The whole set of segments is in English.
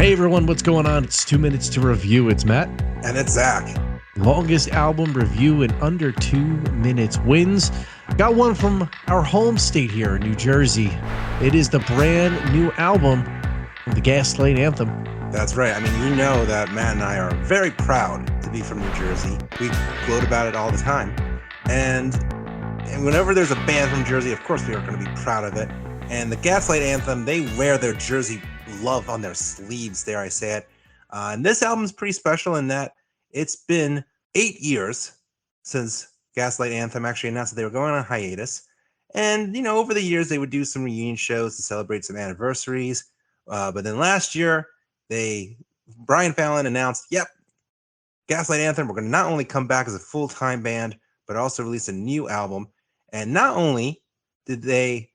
Hey everyone, what's going on? It's 2 minutes to review. It's Matt. And it's Zach. Longest album review in under 2 minutes wins. Got one from our home state here in New Jersey. It is the brand new album from the Gaslight Anthem. That's right. I mean, you know that Matt and I are very proud to be from New Jersey. We gloat about it all the time. And whenever there's a band from Jersey, of course we are going to be proud of it. And the Gaslight Anthem, they wear their Jersey love on their sleeves, dare I say it. And this album's pretty special in that it's been 8 years since Gaslight Anthem actually announced that they were going on hiatus. And, you know, over the years, they would do some reunion shows to celebrate some anniversaries. But then last year, Brian Fallon announced, yep, Gaslight Anthem, we're going to not only come back as a full-time band, but also release a new album. And not only did they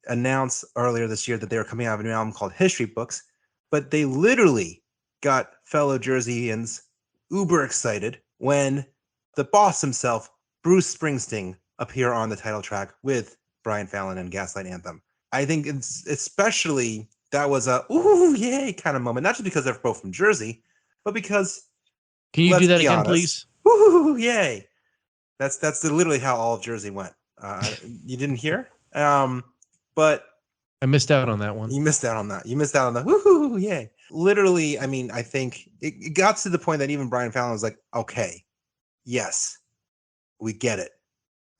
announced earlier this year that they were coming out with a new album called History Books, but they literally got fellow Jerseyans uber excited when the boss himself, Bruce Springsteen, appeared on the title track with Brian Fallon and Gaslight Anthem. I think it's especially that was a ooh yay kind of moment, not just because they're both from Jersey, but because can you do that again, please? Ooh yay! That's literally how all of Jersey went. You didn't hear? But I missed out on that one. You missed out on that. You missed out on the woohoo, yay. Literally, I mean, I think it got to the point that even Brian Fallon was like, okay, yes, we get it.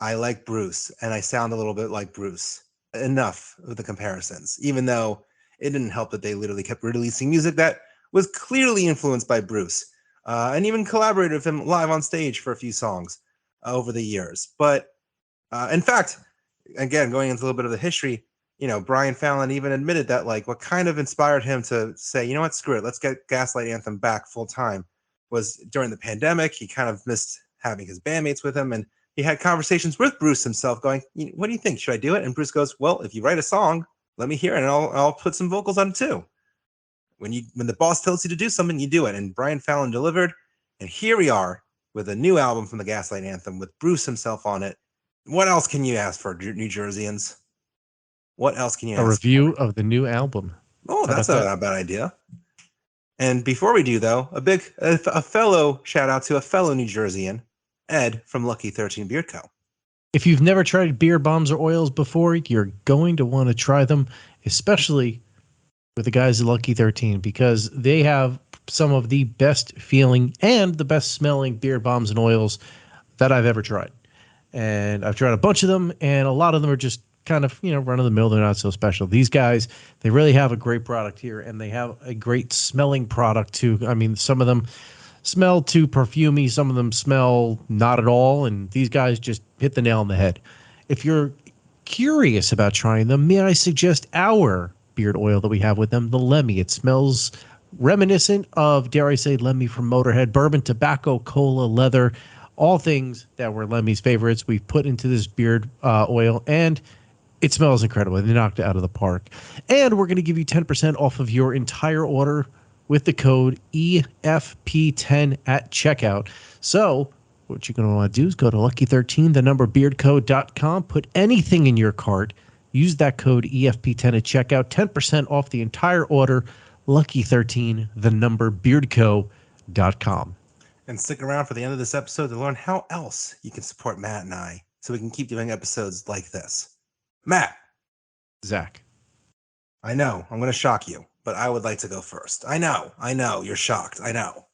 I like Bruce, and I sound a little bit like Bruce. Enough of the comparisons, even though it didn't help that they literally kept releasing music that was clearly influenced by Bruce, and even collaborated with him live on stage for a few songs over the years. But in fact, again, going into a little bit of the history, you know, Brian Fallon even admitted that, like, what kind of inspired him to say, you know what, screw it, let's get Gaslight Anthem back full time, was during the pandemic. He kind of missed having his bandmates with him, and he had conversations with Bruce himself going, what do you think? Should I do it? And Bruce goes, well, if you write a song, let me hear it, and I'll put some vocals on it too. When the boss tells you to do something, you do it. And Brian Fallon delivered, and here we are with a new album from the Gaslight Anthem with Bruce himself on it. What else can you ask for, New Jerseyans? What else can you ask for? A review of the new album. Oh, that's not a bad idea. And before we do, though, a fellow shout out to a fellow New Jerseyan, Ed from Lucky 13 Beard Co. If you've never tried beer bombs or oils before, you're going to want to try them, especially with the guys at Lucky 13, because they have some of the best feeling and the best smelling beer bombs and oils that I've ever tried. And I've tried a bunch of them, and a lot of them are just kind of, you know, run of the mill. They're not so special. These guys, they really have a great product here, and they have a great smelling product too. I mean, some of them smell too perfumey, some of them smell not at all, and these guys just hit the nail on the head. If you're curious about trying them, may I suggest our beard oil that we have with them, the Lemmy. It smells reminiscent of, dare I say, Lemmy from Motorhead, bourbon, tobacco, cola, leather, all things that were Lemmy's favorites we've put into this beard oil, and it smells incredible. They knocked it out of the park. And we're going to give you 10% off of your entire order with the code EFP10 at checkout. So what you're going to want to do is go to Lucky13, beardco.com, put anything in your cart, use that code EFP10 at checkout, 10% off the entire order, Lucky13, beardco.com. And stick around for the end of this episode to learn how else you can support Matt and I so we can keep doing episodes like this. Matt. Zach. I know, I'm going to shock you, but I would like to go first. I know, you're shocked. I know.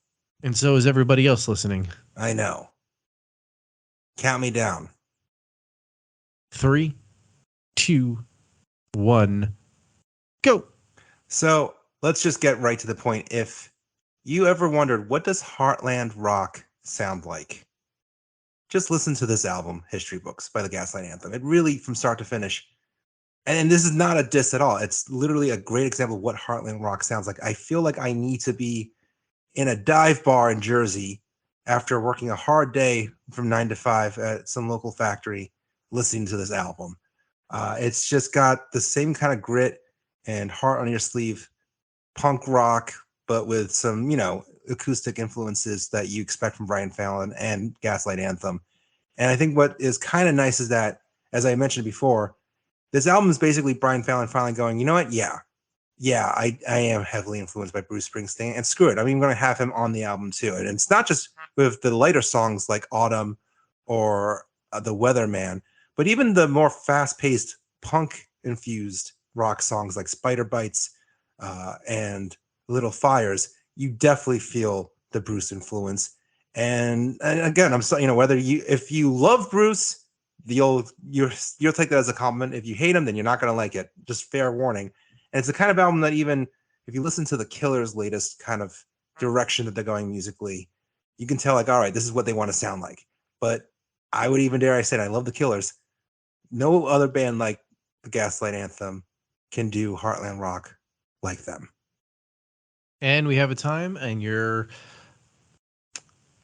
And so is everybody else listening. I know. Count me down. 3, 2, 1, go. So let's just get right to the point. If you ever wondered, what does Heartland rock sound like? Just listen to this album, History Books by the Gaslight Anthem. It really, from start to finish, and this is not a diss at all. It's literally a great example of what Heartland rock sounds like. I feel like I need to be in a dive bar in Jersey after working a hard day from 9 to 5 at some local factory, listening to this album. It's just got the same kind of grit and heart on your sleeve, punk rock, but with some, you know, acoustic influences that you expect from Brian Fallon and Gaslight Anthem. And I think what is kind of nice is that, as I mentioned before, this album is basically Brian Fallon finally going, you know what? Yeah, Yeah, I am heavily influenced by Bruce Springsteen, and screw it, I'm even going to have him on the album too. And it's not just with the lighter songs like Autumn or The Weatherman, but even the more fast-paced punk-infused rock songs like Spider Bites and Little Fires. You definitely feel the Bruce influence. And again, I'm so, whether if you love Bruce, you'll take that as a compliment. If you hate him, then you're not going to like it. Just fair warning. And it's the kind of album that even if you listen to the Killers' latest kind of direction that they're going musically, you can tell, like, all right, this is what they want to sound like. But I would even dare I say, I love the Killers. No other band like the Gaslight Anthem can do Heartland rock like them. And we have a time, and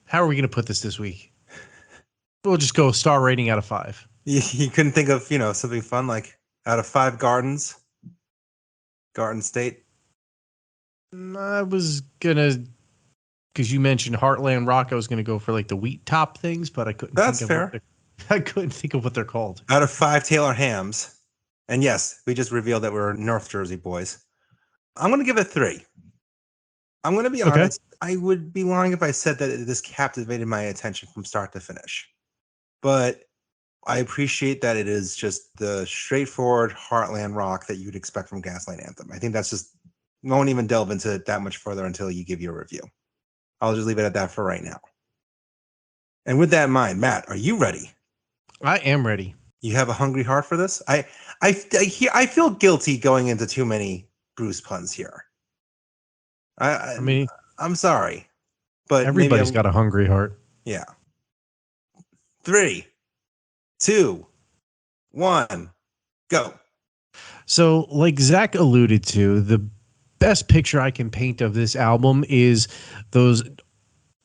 how are we going to put this week? We'll just go star rating out of 5. You couldn't think of, something fun like out of 5 Garden State? I was going to, because you mentioned Heartland rock, I was going to go for like the wheat top things, but I couldn't. That's fair. I couldn't think of what they're called. Out of 5 Taylor Hams, and yes, we just revealed that we're North Jersey boys. I'm going to give it 3. I'm going to be honest. I would be lying if I said that this captivated my attention from start to finish. But I appreciate that it is just the straightforward Heartland rock that you'd expect from Gaslight Anthem. I think that's just, won't even delve into it that much further until you give your review. I'll just leave it at that for right now. And with that in mind, Matt, are you ready? I am ready. You have a hungry heart for this? I feel guilty going into too many Bruce puns here. I mean, I'm sorry, but everybody's got a hungry heart. Yeah. 3, 2, 1, go. So, like Zach alluded to, the best picture I can paint of this album is those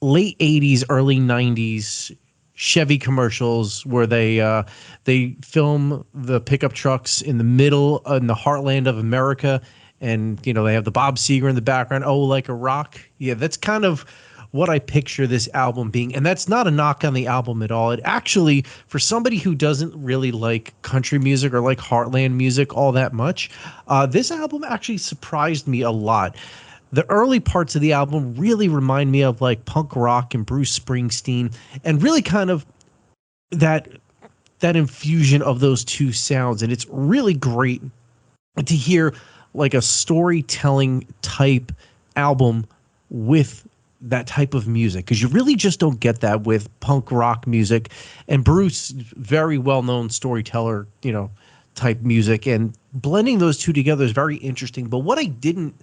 late 80s, early 90s Chevy commercials where they film the pickup trucks in the middle in the heartland of America. And, they have the Bob Seger in the background. Oh, like a rock. Yeah, that's kind of what I picture this album being. And that's not a knock on the album at all. It actually, for somebody who doesn't really like country music or like Heartland music all that much, this album actually surprised me a lot. The early parts of the album really remind me of like punk rock and Bruce Springsteen, and really kind of that infusion of those two sounds. And it's really great to hear like a storytelling type album with that type of music, because you really just don't get that with punk rock music. And Bruce, very well-known storyteller, type music, and blending those two together is very interesting. But what I didn't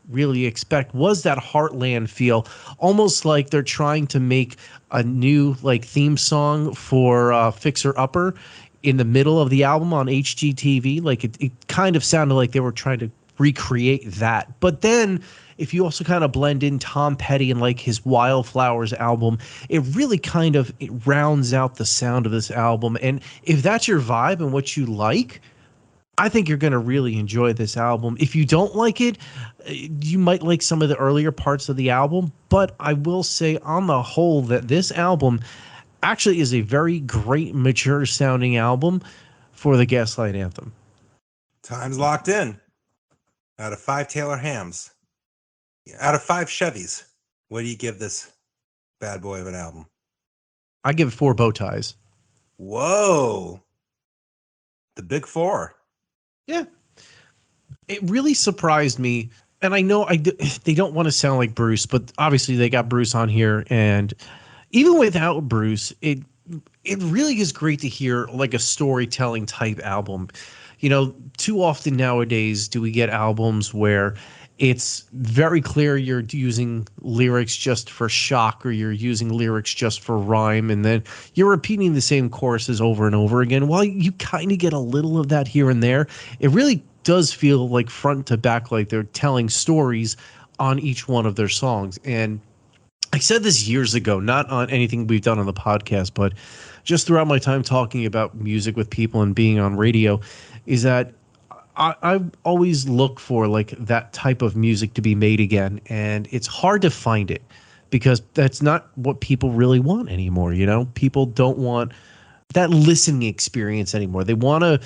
really expect was that Heartland feel, almost like they're trying to make a new like theme song for Fixer Upper in the middle of the album on HGTV. Like it kind of sounded like they were trying to recreate that. But then if you also kind of blend in Tom Petty and like his Wildflowers album, it really kind of rounds out the sound of this album. And if that's your vibe and what you like, I think you're going to really enjoy this album. If you don't like it, you might like some of the earlier parts of the album. But I will say on the whole that this album actually is a very great, mature sounding album for the Gaslight Anthem. Time's locked in. Out of 5 Taylor Hams, out of 5 Chevys, what do you give this bad boy of an album? I give it 4 bow ties. Whoa. The big 4. Yeah. It really surprised me. And I know they don't want to sound like Bruce, but obviously they got Bruce on here. And even without Bruce, it really is great to hear like a storytelling type album. Too often nowadays do we get albums where it's very clear you're using lyrics just for shock, or you're using lyrics just for rhyme, and then you're repeating the same choruses over and over again. While you kind of get a little of that here and there, it really does feel like front to back, like they're telling stories on each one of their songs. And I said this years ago, not on anything we've done on the podcast, but just throughout my time talking about music with people and being on radio, is that I always look for like that type of music to be made again. And it's hard to find it because that's not what people really want anymore. People don't want that listening experience anymore. They want to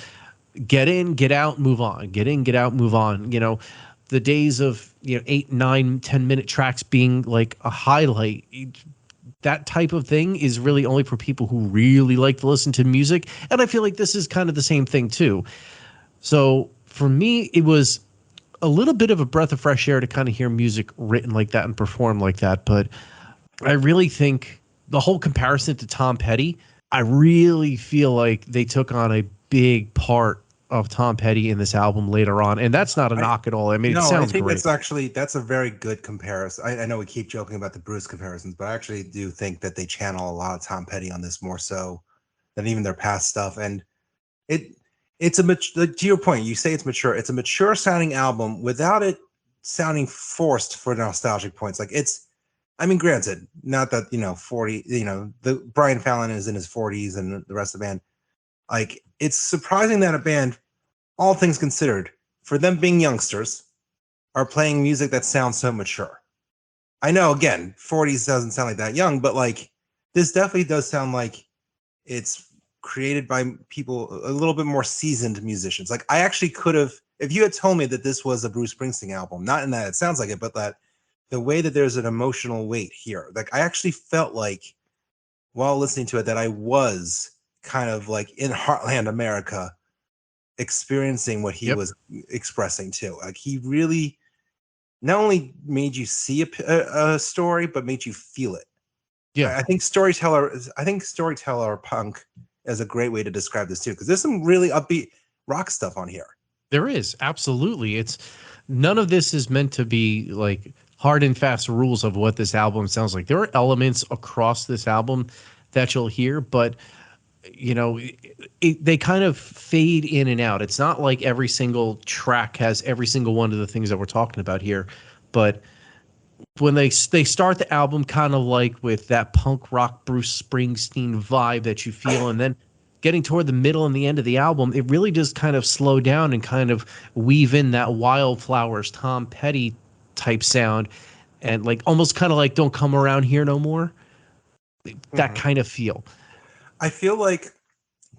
get in, get out, move on, get in, get out, move on. the days of 8, 9, 10-minute tracks being like a highlight. That type of thing is really only for people who really like to listen to music, and I feel like this is kind of the same thing too. So for me, it was a little bit of a breath of fresh air to kind of hear music written like that and performed like that. But I really think the whole comparison to Tom Petty, I really feel like they took on a big part of Tom Petty in this album later on. And that's not a knock at all. I mean, it sounds great. That's a very good comparison. I know we keep joking about the Bruce comparisons, but I actually do think that they channel a lot of Tom Petty on this more so than even their past stuff. And it's to your point, you say it's mature. It's a mature sounding album without it sounding forced for nostalgic points. Like I mean, granted, not that, 40, the Brian Fallon is in his 40s and the rest of the band. Like, it's surprising that a band, all things considered, for them being youngsters, are playing music that sounds so mature. I know, again, 40s doesn't sound like that young, but like, this definitely does sound like it's created by people a little bit more seasoned musicians. Like, I actually could have, if you had told me that this was a Bruce Springsteen album, not in that it sounds like it, but that the way that there's an emotional weight here, like, I actually felt like while listening to it that I was kind of like in Heartland America experiencing what he was expressing too. Like, he really not only made you see a story, but made you feel it. I think storyteller punk is a great way to describe this too, because there's some really upbeat rock stuff on here. There is, absolutely. It's none of this is meant to be like hard and fast rules of what this album sounds like. There are elements across this album that you'll hear, but they kind of fade in and out. It's not like every single track has every single one of the things that we're talking about here, but when they start the album kind of like with that punk rock Bruce Springsteen vibe that you feel, and then getting toward the middle and the end of the album, it really does kind of slow down and kind of weave in that Wildflowers, Tom Petty type sound, and like almost kind of like Don't Come Around Here No More. That kind of feel. I feel like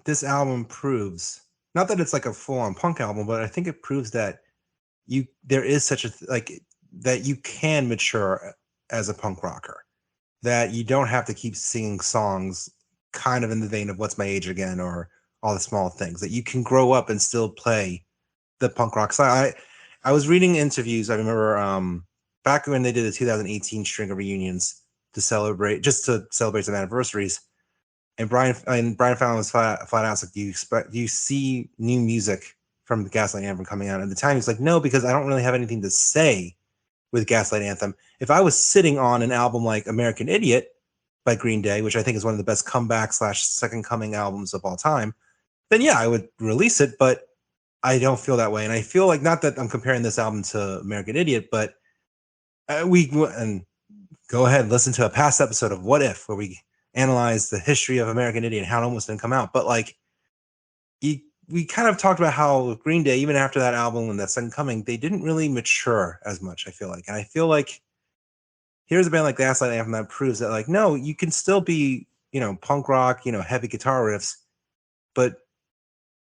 this album proves, not that it's like a full-on punk album, but I think it proves that there is such a that you can mature as a punk rocker, that you don't have to keep singing songs kind of in the vein of What's My Age Again or All the Small Things, that you can grow up and still play the punk rock style. I was reading interviews. I remember back when they did the 2018 string of reunions to celebrate some anniversaries. And Brian Fallon was flat out like, do you see new music from the Gaslight Anthem coming out? At the time, he's like, no, because I don't really have anything to say with Gaslight Anthem. If I was sitting on an album like American Idiot by Green Day, which I think is one of the best comeback / second coming albums of all time, then yeah, I would release it, but I don't feel that way. And I feel like, not that I'm comparing this album to American Idiot, but and go ahead and listen to a past episode of What If, where we analyze the history of American Idiot and how it almost didn't come out. But like, we kind of talked about how Green Day, even after that album and that second coming, they didn't really mature as much, I feel like. And I feel like here's a band like Gaslight Anthem that proves that, like, no, you can still be, punk rock, heavy guitar riffs, but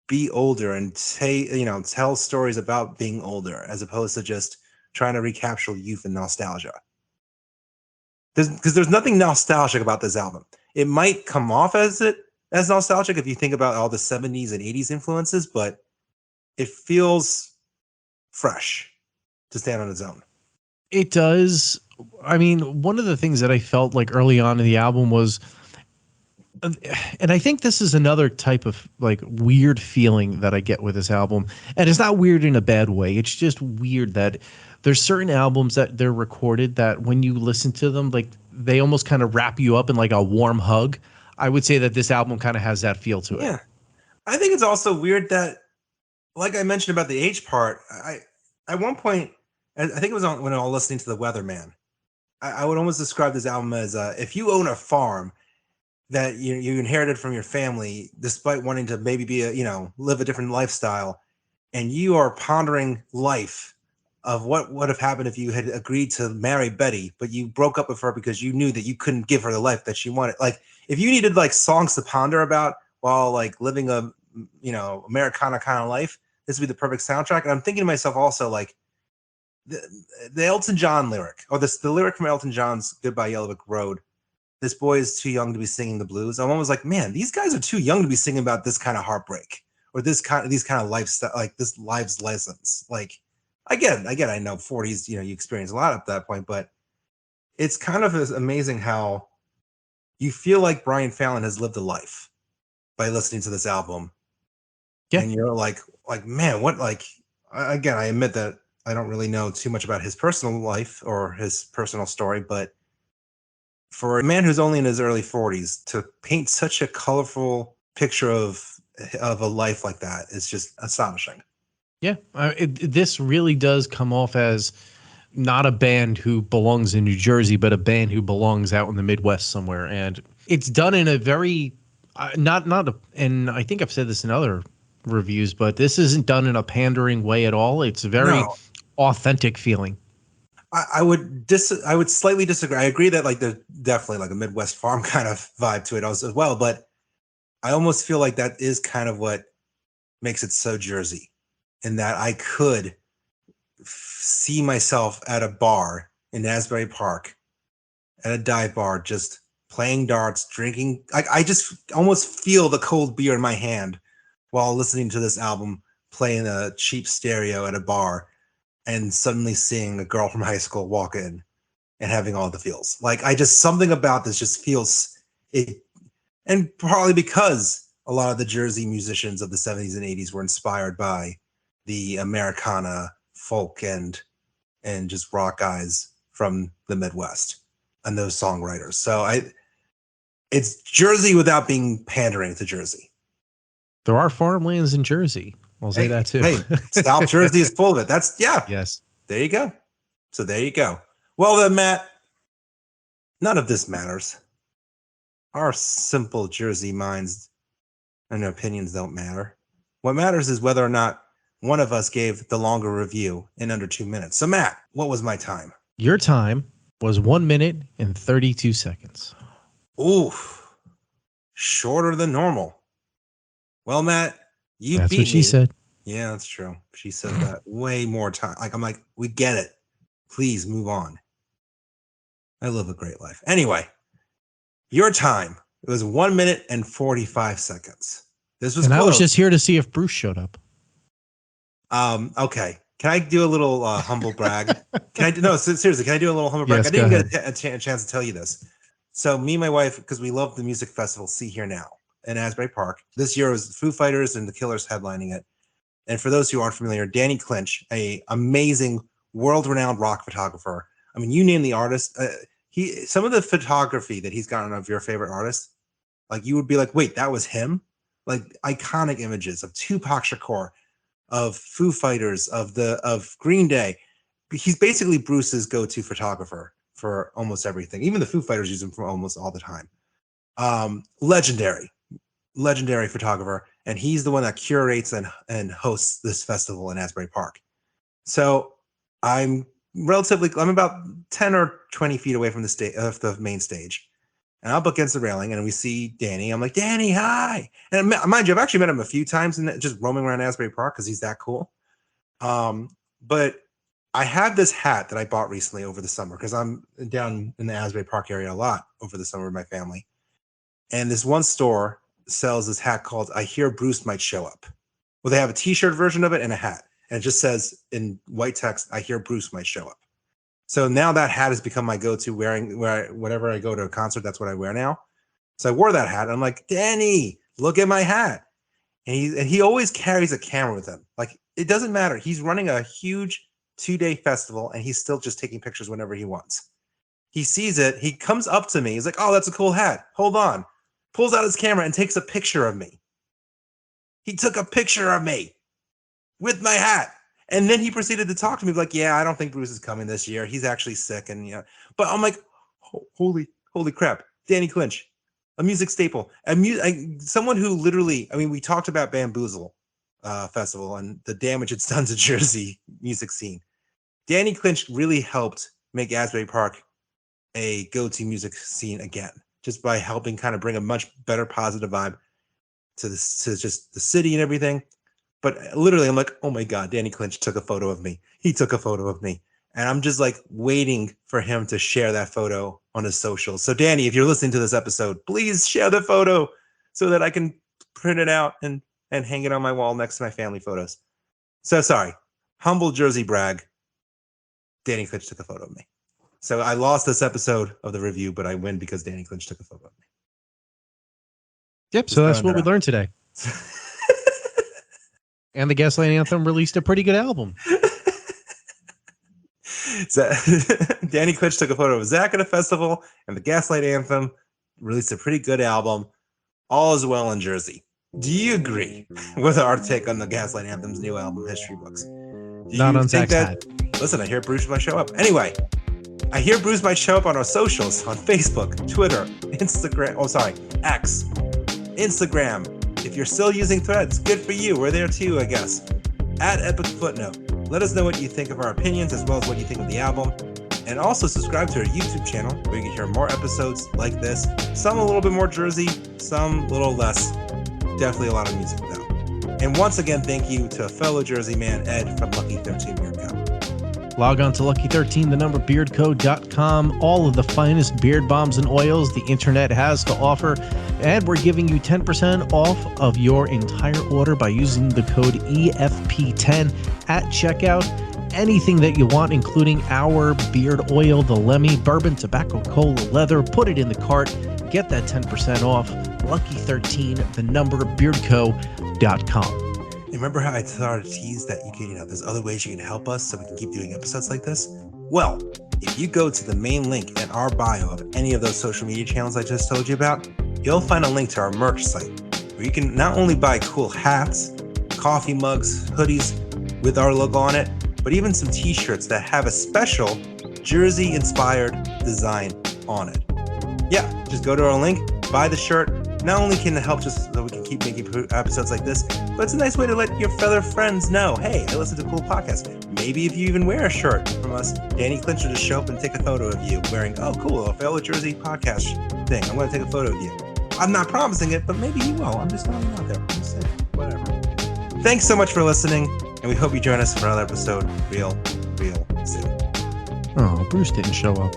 be older and tell stories about being older, as opposed to just trying to recapture youth and nostalgia. Because there's nothing nostalgic about this album. It might come off as nostalgic if you think about all the 70s and 80s influences, but it feels fresh to stand on its own. It does. I mean, one of the things that I felt like early on in the album was, and I think this is another type of like weird feeling that I get with this album, and it's not weird in a bad way. It's just weird that there's certain albums that they're recorded that when you listen to them, like they almost kind of wrap you up in like a warm hug. I would say that this album kind of has that feel to it. Yeah. I think it's also weird that, like I mentioned about the age part, at one point, I think it was when I was listening to The Weatherman, I would almost describe this album as if you own a farm that you inherited from your family, despite wanting to maybe be live a different lifestyle, and you are pondering life of what would have happened if you had agreed to marry Betty, but you broke up with her because you knew that you couldn't give her the life that she wanted. Like, if you needed like songs to ponder about while like living a Americana kind of life, this would be the perfect soundtrack. And I'm thinking to myself also, like, the, the Elton John lyric, or the lyric from Elton John's Goodbye Yellow Brick Road. This boy is too young to be singing the blues. I'm always like, man, these guys are too young to be singing about this kind of heartbreak or these kind of lifestyle, like this life's lessons. Like, I get it. I know 40s, you experience a lot at that point, but it's kind of amazing how you feel like Brian Fallon has lived a life by listening to this album. Yeah. And you're like, man, what, again, I admit that I don't really know too much about his personal life or his personal story, but for a man who's only in his early 40s to paint such a colorful picture of a life like that is just astonishing. Yeah, this really does come off as not a band who belongs in New Jersey, but a band who belongs out in the Midwest somewhere. And it's done in a very, and I think I've said this in other reviews, but this isn't done in a pandering way at all. It's a very authentic feeling. I would slightly disagree. I agree that there's definitely like a Midwest farm kind of vibe to it as well, but I almost feel like that is kind of what makes it so Jersey, in that I could see myself at a bar in Asbury Park, at a dive bar, just playing darts, drinking. I just almost feel the cold beer in my hand while listening to this album, playing a cheap stereo at a bar, and suddenly seeing a girl from high school walk in and having all the feels. Something about this just feels it. And partly because a lot of the Jersey musicians of the 70s and 80s were inspired by the Americana, folk, and just rock guys from the Midwest and those songwriters. So it's Jersey without being pandering to Jersey. There are farmlands in Jersey. I'll say that too. Hey, South Jersey is full of it. Yes. There you go. So there you go. Well then, Matt, none of this matters. Our simple Jersey minds and opinions don't matter. What matters is whether or not one of us gave the longer review in under 2 minutes. So Matt, what was my time? Your time was 1 minute and 32 seconds. Ooh, shorter than normal. Well, Matt, That's what she said. Yeah, that's true. She said that way more time. I'm like, we get it. Please move on. I live a great life. Anyway, your time. It was 1 minute and 45 seconds. This was close. I was just here to see if Bruce showed up. Okay. Can I do a little humble brag? Seriously, can I do a little humble brag? Yes, I didn't get a chance to tell you this. So me and my wife, because we love the music festival See Here Now in Asbury Park. This year was Foo Fighters and the Killers headlining it. And for those who aren't familiar, Danny Clinch, a amazing, world-renowned rock photographer. I mean, you name the artist. Some of the photography that he's gotten of your favorite artists, you would be like, wait, that was him? Iconic images of Tupac Shakur, of Foo Fighters, of Green Day. He's basically Bruce's go-to photographer for almost everything. Even the Foo Fighters use him for almost all the time. Legendary photographer, and he's the one that curates and hosts this festival in Asbury Park. So I'm about 10 or 20 feet away from the main stage, and I'm up against the railing, and we see Danny. I'm like, Danny, hi! And mind you, I've actually met him a few times and just roaming around Asbury Park because he's that cool. But I have this hat that I bought recently over the summer because I'm down in the Asbury Park area a lot over the summer with my family. And this one store sells this hat called I Hear Bruce Might Show Up. Well, they have a t-shirt version of it and a hat. And it just says in white text, I Hear Bruce Might Show Up. So now that hat has become my go-to whenever I go to a concert, that's what I wear now. So I wore that hat. And I'm like, Danny, look at my hat. And he always carries a camera with him. It doesn't matter. He's running a huge 2-day festival and he's still just taking pictures whenever he wants. He sees it. He comes up to me. He's like, oh, that's a cool hat. Hold on. Pulls out his camera and takes a picture of me. He took a picture of me with my hat. And then he proceeded to talk to me like, yeah, I don't think Bruce is coming this year. He's actually sick. And but I'm like, holy crap. Danny Clinch, a music staple. Someone who literally, we talked about Bamboozle Festival and the damage it's done to Jersey music scene. Danny Clinch really helped make Asbury Park a go-to music scene again, just by helping kind of bring a much better positive vibe to just the city and everything. But literally, I'm like, oh my God, Danny Clinch took a photo of me. He took a photo of me. And I'm just like waiting for him to share that photo on his socials. So Danny, if you're listening to this episode, please share the photo so that I can print it out and hang it on my wall next to my family photos. So sorry, humble Jersey brag. Danny Clinch took a photo of me. So I lost this episode of the review, but I win because Danny Clinch took a photo of me. Yep, so that's what we learned today. And the Gaslight Anthem released a pretty good album. So, Danny Clinch took a photo of Zach at a festival, and the Gaslight Anthem released a pretty good album. All is well in Jersey. Do you agree with our take on the Gaslight Anthem's new album, History Books? Not on Zach's head. Listen, I hear Bruce might show up. Anyway, I hear Bruce might show up on our socials, on Facebook, Twitter, Instagram. Oh, sorry, X, Instagram. If you're still using Threads, good for you. We're there too, I guess. At Epic Footnote. Let us know what you think of our opinions as well as what you think of the album. And also subscribe to our YouTube channel where you can hear more episodes like this. Some a little bit more Jersey, some a little less. Definitely a lot of music though. And once again, thank you to fellow Jersey man Ed from Lucky 13 Beard Co. Log on to lucky13beardco.com. All of the finest beard balms and oils the internet has to offer. And we're giving you 10% off of your entire order by using the code EFP10 at checkout. Anything that you want, including our beard oil, the Lemmy, bourbon, tobacco, cola, leather, put it in the cart. Get that 10% off. Lucky13beardco.com. Remember how I started to tease that you can, there's other ways you can help us so we can keep doing episodes like this? Well, if you go to the main link in our bio of any of those social media channels I just told you about, you'll find a link to our merch site where you can not only buy cool hats, coffee mugs, hoodies with our logo on it, but even some t-shirts that have a special Jersey-inspired design on it. Yeah, just go to our link, buy the shirt. Not only can it help just so we can keep making episodes like this, but it's a nice way to let your fellow friends know, hey, I listen to cool podcasts. Maybe if you even wear a shirt from us, Danny Clinch will just show up and take a photo of you wearing, oh, cool, a fellow Jersey podcast thing. I'm going to take a photo of you. I'm not promising it, but maybe you will. I'm just throwing it out there. I'm just saying, whatever. Thanks so much for listening, and we hope you join us for another episode real soon. Oh, Bruce didn't show up.